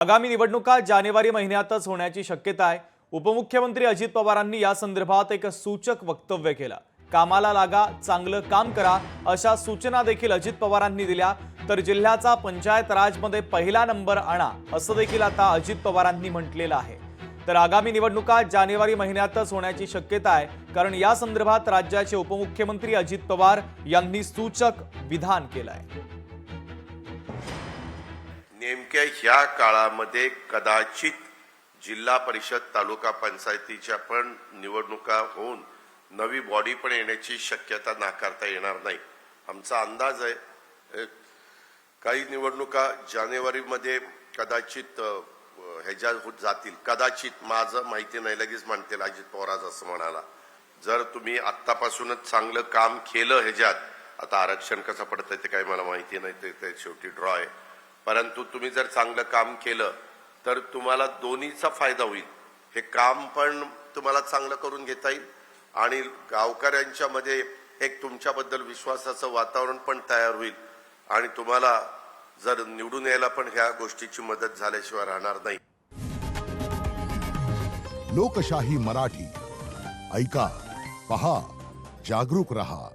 आगामी निवडणुका जानेवारी महिन्यातच होण्याची शक्यता आहे। उपमुख्यमंत्री अजित पवारांनी या संदर्भात एक सूचक वक्तव्य केलं। कामाला लागा, चांगलं काम करा अशा सूचना देखील अजित पवारांनी दिल्या। तर जिल्ह्याचा पंचायत राजमध्ये पहिला नंबर आणा असं देखील आता अजित पवारांनी म्हटलेलं आहे। तर आगामी निवडणुका जानेवारी महिन्यातच होण्याची शक्यता आहे, कारण या संदर्भात राज्याचे उपमुख्यमंत्री अजित पवार यांनी सूचक विधान केलं आहे। नेमक्या ह्या काळामध्ये कदाचित जिल्हा परिषद तालुका पंचायतीच्या पण निवडणुका होऊन नवी बॉडी पण येण्याची शक्यता नाकारता येणार नाही। आमचा अंदाज आहे काही निवडणुका जानेवारीमध्ये कदाचित ह्याच्या होत जातील। कदाचित माझं माहिती नाही, लगेच म्हणतील अजित पवार असं म्हणाला। जर तुम्ही आत्तापासूनच चांगलं काम केलं ह्याच्यात, आता आरक्षण कसं पडतंय ते काही मला माहिती नाही, ते शेवटी ड्रॉ आहे, परंतु तुम्ही जर चांगलं काम केलं तर तुम्हाला दोन्हीचा फायदा होईल। हे काम पण तुम्हाला चांगलं करून घेता येईल आणि गावकऱ्यांच्या मध्ये एक तुमच्याबद्दल विश्वासाचं वातावरण पण तयार होईल आणि तुम्हाला जर निवडून यायला पण ह्या गोष्टीची मदत झाल्याशिवाय राहणार नाही। लोकशाही मराठी ऐका, पहा, जागरूक रहा।